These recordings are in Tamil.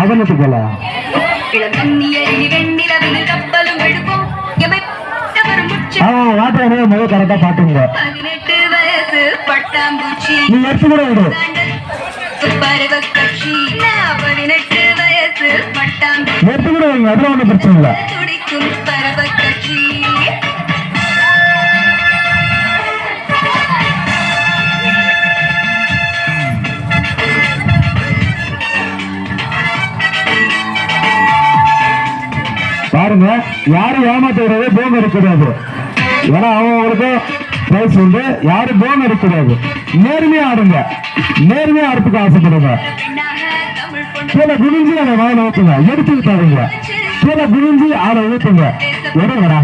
அதனத்து போல வாட்டே முதல் கரெக்டா பாட்டுங்க. நீ எடுத்து கூட விடு. எடுத்து கூட வைங்க, அதுல ஒன்றும் பிரச்சனை இல்லை. பாருங்க, யாரும் ஏமாத்த விடாது, போன் இருக்கக்கூடாது. ஏன்னா அவங்களுக்கு பிரைஸ் உண்டு, யாரும் போன் இருக்கக்கூடாது. நேர்மையா ஆடுங்க, நேர்மையா ஆடுறதுக்கு ஆசைப்படுங்க. கீழே குனிஞ்சு அதை வாயில ஊத்துங்க, எடுத்து விட்டாருங்க. கீழே குனிஞ்சு ஆட ஊத்துங்க. எடை வரா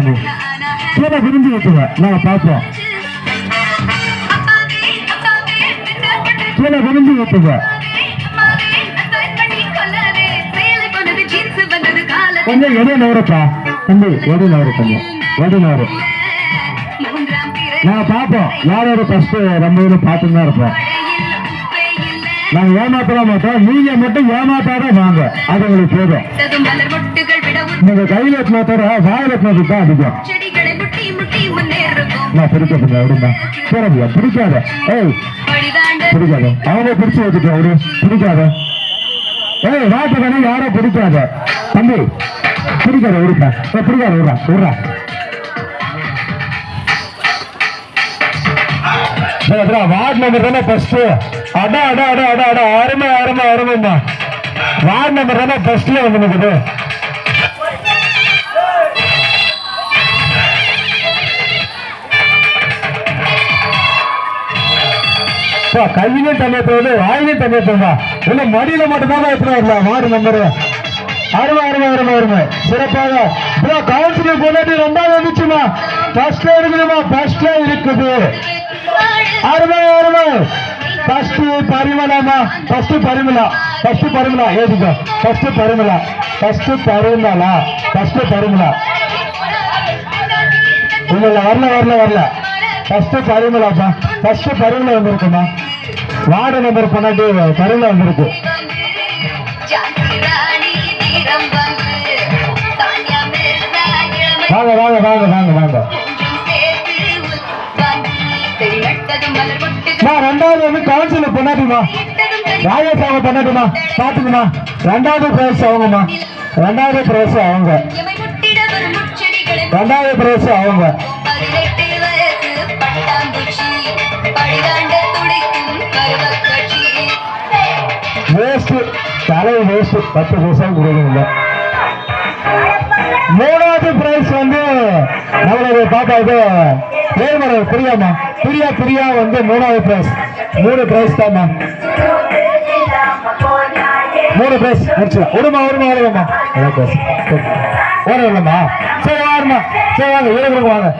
நீ கீழே குனிஞ்சு ஊத்துங்க, நாங்க பார்ப்போம். கீழே குனிஞ்சு ஊத்துங்க. கொஞ்சம் எடை நவரப்பா தம்பி, எடை நவரு, கொஞ்சம் எடை நவரு. நாங்க பார்ப்போம் யாரோட ஃபர்ஸ்ட் ரொம்ப பார்த்துன்னு தான் இருப்போம். நாங்க ஏமாத்தலாம் மாட்டோம், நீங்க மட்டும் ஏமாத்தாதான் வாங்க, அது உங்களுக்கு போதும். நீங்க கையில எத்தினத்தோட வாயில எத்தினதுக்கு தான் அதிகம். நான் பிடிக்க அப்படின்னா போறதில்ல, பிடிக்காத. ஏய் பிடிக்காத, அவங்க பிடிச்சு வச்சுக்க ஒரு பிடிக்காத. ஏய் வாட்ட தானே யாரோ பிடிக்காத தம்பி, பிடிக்காத விடுப்பா, பிடிக்காத விடுறா விடுறா. வார்டு நம்பர் தானே ஃபர்ஸ்ட். அடா அடா அடா அடா அடா, அருமை அருமை அருமைம்மா. வார்டு நம்பர் தானே ஃபர்ஸ்ட்ல வந்து நிற்குது. கையிலும் தண்ணி போகுது, வாயிலும் தண்ணி போகுதா, இல்ல மடியில மட்டும்தான் எத்தனை வரலாம். வார்டு நம்பர் அருமை அருமை அருமை அருமை, சிறப்பாக கவுன்சிலிங் கொண்டாடி ரெண்டாவது வந்துச்சுமா. ஃபர்ஸ்ட்ல இருக்குதுமா, ஃபர்ஸ்ட்ல இருக்குது. அருமை அருமை. ஃபர்ஸ்ட் பரிமளாமா, ஃபர்ஸ்ட் பரிமளா, ஃபர்ஸ்ட் பரிமளா ஏதுக்கா, first Parimala, first Parimala, first Parimala. இல்ல வரல வரல வரல, ஃபர்ஸ்ட் பரிமளாப்பா, ஃபர்ஸ்ட் பரிமளா வந்திருக்குமா. வார்டு நம்பர் பண்ணாட்டி பரிமளா வந்திருக்கு. வாங்க வாங்க வாங்க வாங்க வாங்க. ரெண்டாவது வந்து கவுன்சிலர் பண்ணாட்டுமா, ராஜேஷ் பண்ணாட்டுமா, பாத்துக்குமா. ரெண்டாவது பிரைஸ் அவங்கம்மா, ரெண்டாவது பிரைஸ் அவங்க, ரெண்டாவது பிரைஸ் அவங்க. வேஸ்ட் தலை வேஸ்ட், 10 பைசா கொடுக்குறீங்க. மூணாவது பிரைஸ் வந்து நம்மளுடைய பாப்பா இது ஏழுமலை பிரியாமா, பிரியா பிரியா வந்து மூணாவது பிரைஸ். 3 பிரைஸ் தான்மா, 3 பிரைஸ் முடிச்சுலாம். விடுமா விடுமா விடுமா, ஓடலாமா. சரி வாருமா, சரி வாங்க வீடுகளுக்கு வாங்க.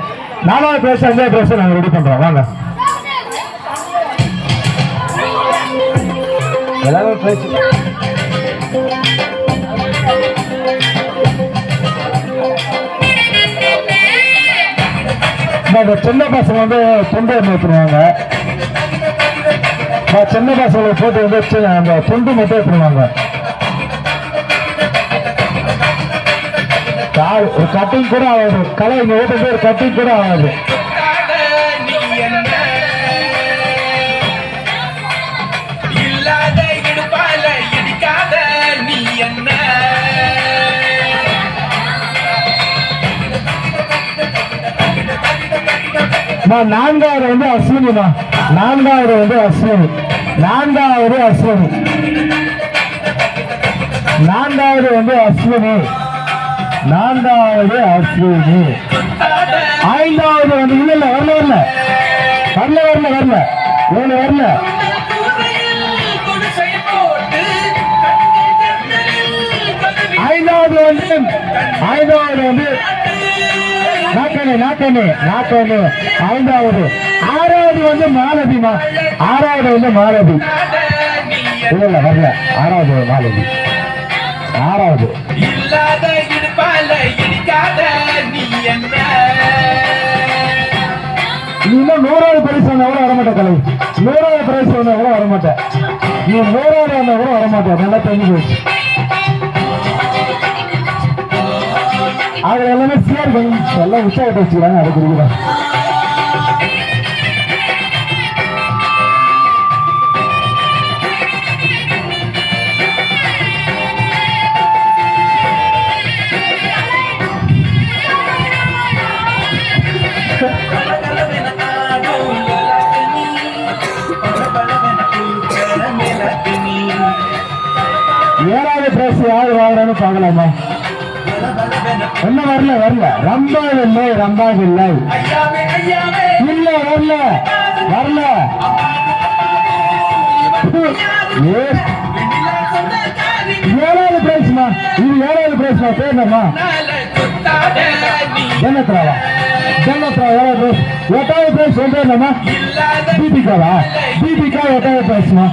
4வது பிரைஸ் 5வது பிரைஸ் நாங்கள் ரெடி பண்றோம். வாங்க எல்லாரும் பிரைஸ். சின்ன பசங்க வந்து துண்டு எடுத்துருவாங்க, சின்ன பசங்களை போட்டு வந்து அந்த துண்டு மட்டும் எடுத்துருவாங்க. ஒரு கட்டிங் கூட ஆகாது, கலை இங்க ஓட்டு ஒரு கட்டிங் கூட ஆகாது. நான்காவது வந்து அஸ்வினிமா, நான்காவது வந்து அஸ்வினி, நான்காவது அஸ்வினி, நான்காவது வந்து அஸ்வினி, நான்காவது அஸ்வினி. 5வது வந்து இல்ல இல்ல வரல வரல வரல வரல வரல இவங்க வரல. 5வது வந்து நாக்கணி நாக்கணி நாக்கணி 5வது. 6வது வந்து மாலதிமா, 6வது வந்து மாலதி. இல்ல வரல, 6வது மாலதி, 6வது. இன்னும் 100வது பிரைஸ் வந்தா கூட வரமாட்டேன் கலை. 100வது பிரைஸ் வந்தா கூட வரமாட்டேன். நீ 100வது வந்தா கூட வரமாட்டேன். நல்லா தெரிஞ்சு போச்சு. அது எல்லாமே சிஆர் எல்லாம் உற்சாகத்தை வச்சுக்கிறாங்க. அதை குறிக்கிறாங்க. ஏழாவது பிரைஸ் யாரு வாங்குறான்னு பார்க்கலாமா? என்ன வரல ரம்பாவில்லை இல்ல வரல ஏழாவது பிரைஸ்மா. இது ஏழாவது பிரைஸ்மா. பேர் என்னம்மா? ஜன்னத்ராவா? ஏழாவது பிரைஸ். எட்டாவது பிரைஸ் வந்து என்னம்மா? தீபிகாவா? தீபிகா எட்டாவது பிரைஸ்மா.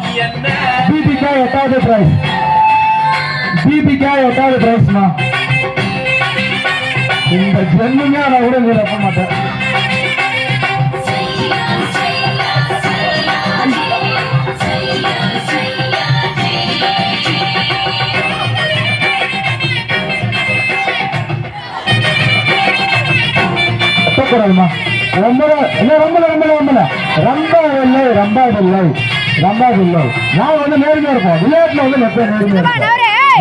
தீபிகா எட்டாவது பிரைஸ்மா. இந்த ஜென்மமே நான் கூட நீ ரப்ப மாட்டேன். கூடாதுமா. ரம்பாவில்லை. நான் வந்து நேர்மையா இருப்போம். விளையாட்டுல வந்து நேர்மையா இருப்போம்.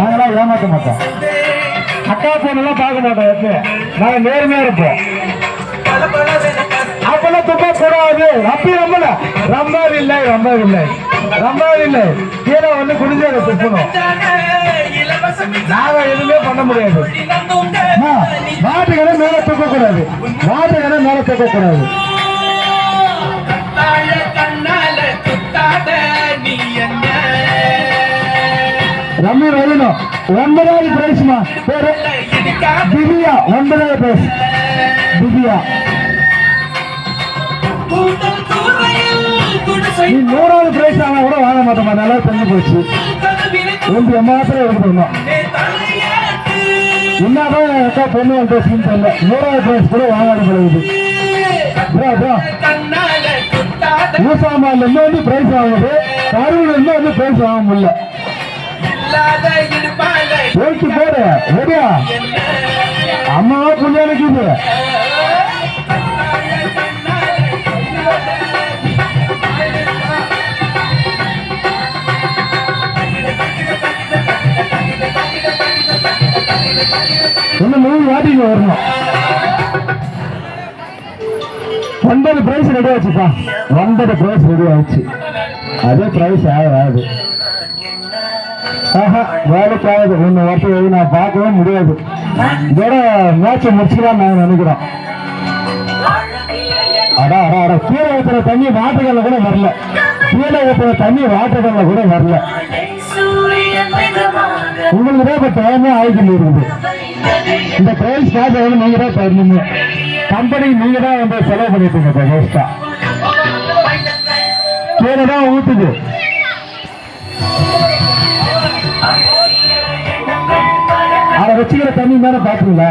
நாங்களாம் ஏமாற்ற மாட்டோம். அக்கா பொண்ணெல்லாம் பார்க்க மாட்டோம். எப்ப நாங்க நேர்மையா இருப்போம். அப்பெல்லாம் துப்ப கூடாது. அப்படி ரம்பாவில்லை. கீழே வந்து குடிஞ்சு அதை துப்பணும். நாங்க எதுவுமே பண்ண முடியாது. மாட்டுகளை மேல தூக்க கூடாது. ரம்மி வரணும். 9வது பிரைஸ்மா. பேரு திவ்யா. 9வது பிரைஸ் திவ்யா. நீ 100வது பிரைஸ் ஆனா கூட வாங்க மாட்டோமா? நல்லா தெரிஞ்சு போச்சு. ஒன்று மாத்திரம் எடுக்கணும். என்னதான் அக்கா பொண்ணு வந்து தெரியல. 100வது பிரைஸ் கூட வாங்காத பழகுது. ஊசாமால இருந்து வந்து பிரைஸ் வாங்குது. கரூர்ல இருந்து வந்து பிரைஸ் வாங்க முடியல. போயிட்டு போற ஓடியா அம்மாவா புள்ளியானுக்கு இது. இன்னும் 3 வாட்டிங்க வரணும். 9 பிரைஸ் ரெடி ஆச்சுப்பா. 9 பிரைஸ் ரெடி ஆச்சு. அதே பிரைஸ் ஆகாது. வேலைக்கு ஆகுது. 1 வருஷம் நான் பார்க்கவே முடியாது. இதோட மேட்சை முடிச்சுக்கலாம் நாங்க நினைக்கிறோம். கீழே ஊற்றுற தண்ணி வாட்டர்கல்ல கூட வரல. உங்களுக்கு தான் இப்ப டைமே ஆயிட்டு இருக்குது. இந்த பிரைஸ் காசை வந்து நீங்க தான் தரணுங்க. கம்பெனிக்கு நீங்க தான் வந்து செலவு பண்ணிட்டீங்க. வேஸ்டா கீழே தான் ஊத்துது. அதை வச்சுக்கிற தண்ணி தானே பாத்துங்களா?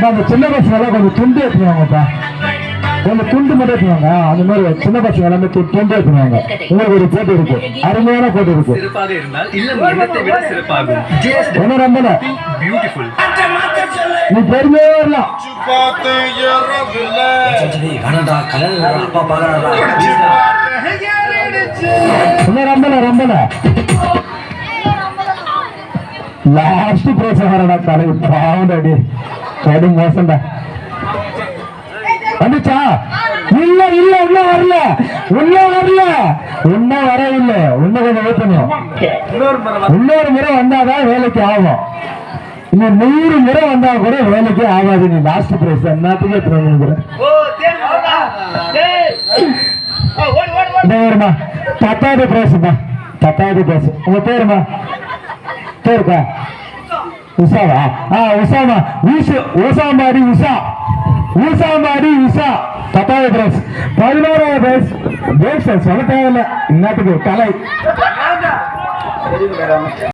அந்த சின்ன பசங்க எல்லாம் கொஞ்சம் துண்டு ஏற்றுவாங்கப்பா. கொஞ்சம் துண்டு மட்டும் ஏற்றுவாங்க. அந்த மாதிரி சின்ன பசங்க எல்லாமே துண்டு ஏற்றுவாங்க. உங்களுக்கு ஒரு போட்டு இருக்கு. அருமையான போட்டு இருக்கு. என்ன ரொம்ப நீ பெருமையே வரலாம். ரொம்ப லாஸ்ட் பிரைஸ் வரடா தலை பாவண்டி கடு மோசம்டா. வந்துச்சா? இல்ல இன்னும் வரல. இன்னும் வரவில்லை. இன்னும் கொஞ்சம் வைக்கணும். இன்னொரு முறை வந்தாதான் வேலைக்கு ஆகும். இன்னும் 100 முறை வந்தா கூட வேலைக்கு ஆகாது. நீ லாஸ்ட் பிரைஸ் என்னத்துக்கு எடுத்துருமா? 10வது பிரைஸ்மா. 10வது பிரைஸ். உங்க பேருமா? பேருக்கா உஷாவா? உஷாமா. உஷாமாடி உஷா. 10வது பிரைஸ். 11வது பிரைஸ். சொல்ல தேவையில்லை. இன்னத்துக்கு கலை